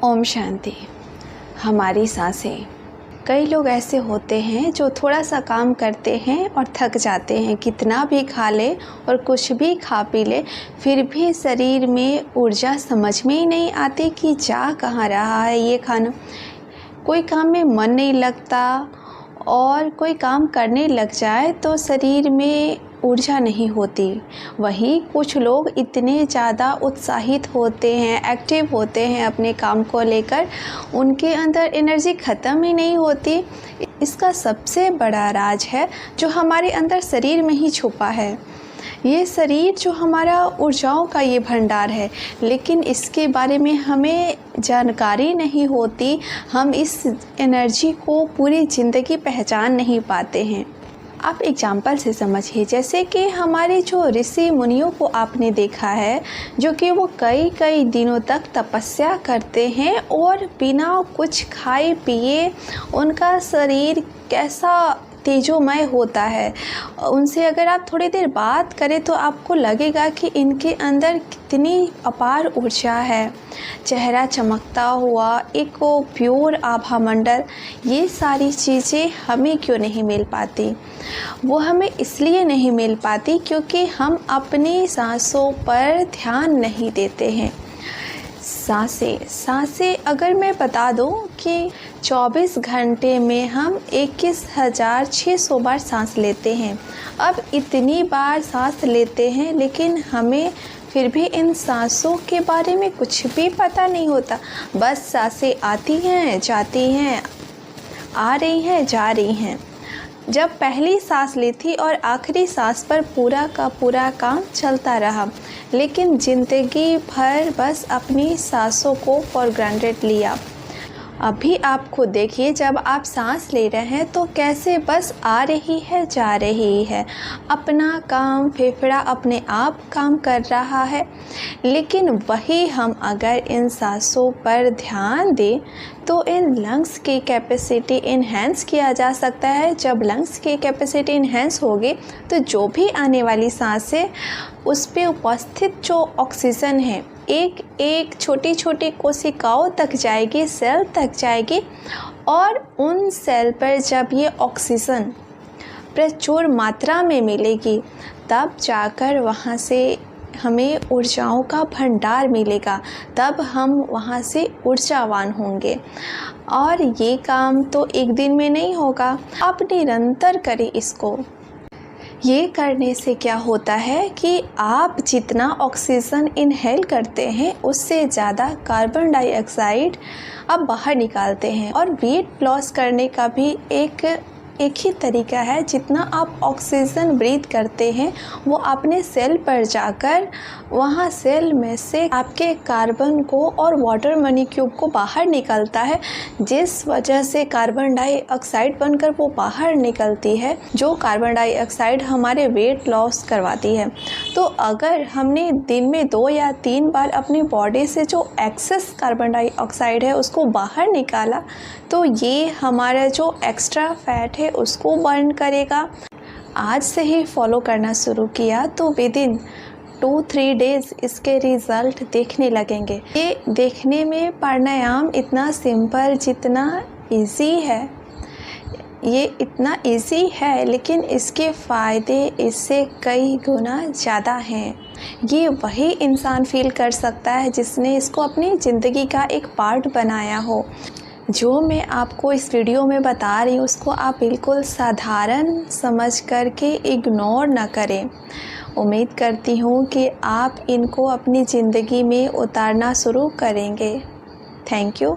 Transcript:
ओम शांति। हमारी सांसें। कई लोग ऐसे होते हैं जो थोड़ा सा काम करते हैं और थक जाते हैं, कितना भी खा ले और कुछ भी खा पी ले, फिर भी शरीर में ऊर्जा समझ में ही नहीं आती कि जा कहाँ रहा है ये खाना। कोई काम में मन नहीं लगता और कोई काम करने लग जाए तो शरीर में ऊर्जा नहीं होती। वहीं कुछ लोग इतने ज़्यादा उत्साहित होते हैं, एक्टिव होते हैं अपने काम को लेकर, उनके अंदर एनर्जी ख़त्म ही नहीं होती। इसका सबसे बड़ा राज है जो हमारे अंदर शरीर में ही छुपा है। ये शरीर जो हमारा ऊर्जाओं का ये भंडार है, लेकिन इसके बारे में हमें जानकारी नहीं होती। हम इस एनर्जी को पूरी ज़िंदगी पहचान नहीं पाते हैं। आप एग्जाम्पल से समझिए, जैसे कि हमारे जो ऋषि मुनियों को आपने देखा है, जो कि वो कई कई दिनों तक तपस्या करते हैं और बिना कुछ खाए पिए उनका शरीर कैसा तेजोमय होता है। उनसे अगर आप थोड़ी देर बात करें तो आपको लगेगा कि इनके अंदर कितनी अपार ऊर्जा है। चेहरा चमकता हुआ, एक वो प्योर आभा मंडल, ये सारी चीज़ें हमें क्यों नहीं मिल पाती? वो हमें इसलिए नहीं मिल पाती क्योंकि हम अपनी सांसों पर ध्यान नहीं देते हैं। सांसें अगर मैं बता दूं कि 24 घंटे में हम 21,600 बार सांस लेते हैं। अब इतनी बार सांस लेते हैं, लेकिन हमें फिर भी इन सांसों के बारे में कुछ भी पता नहीं होता। बस सांसें आती हैं, जाती हैं, आ रही हैं, जा रही हैं। जब पहली सांस ली थी और आखिरी सांस पर पूरा का पूरा काम चलता रहा, लेकिन ज़िंदगी भर बस अपनी सांसों को फॉर ग्रांटेड लिया। अभी आप खुद देखिए, जब आप सांस ले रहे हैं तो कैसे बस आ रही है, जा रही है, अपना काम फेफड़ा अपने आप काम कर रहा है। लेकिन वही हम अगर इन सांसों पर ध्यान दें तो इन लंग्स की कैपेसिटी इन्हेंस किया जा सकता है। जब लंग्स की कैपेसिटी इन्हेंस होगी तो जो भी आने वाली सांस है उस पे उपस्थित जो ऑक्सीजन है एक एक छोटी छोटी कोशिकाओं तक जाएगी, सेल तक जाएगी, और उन सेल पर जब ये ऑक्सीजन प्रचुर मात्रा में मिलेगी तब जाकर वहाँ से हमें ऊर्जाओं का भंडार मिलेगा, तब हम वहाँ से ऊर्जावान होंगे। और ये काम तो एक दिन में नहीं होगा, आप निरंतर करें इसको। ये करने से क्या होता है कि आप जितना ऑक्सीजन इनहेल करते हैं उससे ज़्यादा कार्बन डाइऑक्साइड आप बाहर निकालते हैं। और वेट लॉस करने का भी एक ही तरीका है, जितना आप ऑक्सीजन ब्रीथ करते हैं वो अपने सेल पर जाकर वहाँ सेल में से आपके कार्बन को और वाटर मॉलिक्यूल को बाहर निकलता है, जिस वजह से कार्बन डाइऑक्साइड बनकर वो बाहर निकलती है, जो कार्बन डाइऑक्साइड हमारे वेट लॉस करवाती है। तो अगर हमने दिन में 2 या 3 बार अपनी बॉडी से जो एक्सेस कार्बन डाइऑक्साइड है उसको बाहर निकाला तो ये हमारा जो एक्स्ट्रा फैट है उसको बर्न करेगा। आज से ही फॉलो करना शुरू किया तो विद इन 2-3 डेज़ इसके रिज़ल्ट देखने लगेंगे। ये देखने में प्राणायाम इतना सिंपल, जितना इजी है, ये इतना इजी है, लेकिन इसके फ़ायदे इससे कई गुना ज़्यादा हैं। ये वही इंसान फील कर सकता है जिसने इसको अपनी ज़िंदगी का एक पार्ट बनाया हो। जो मैं आपको इस वीडियो में बता रही हूँ उसको आप बिल्कुल साधारण समझ करके इग्नोर ना करें। उम्मीद करती हूँ कि आप इनको अपनी ज़िंदगी में उतारना शुरू करेंगे। Thank you.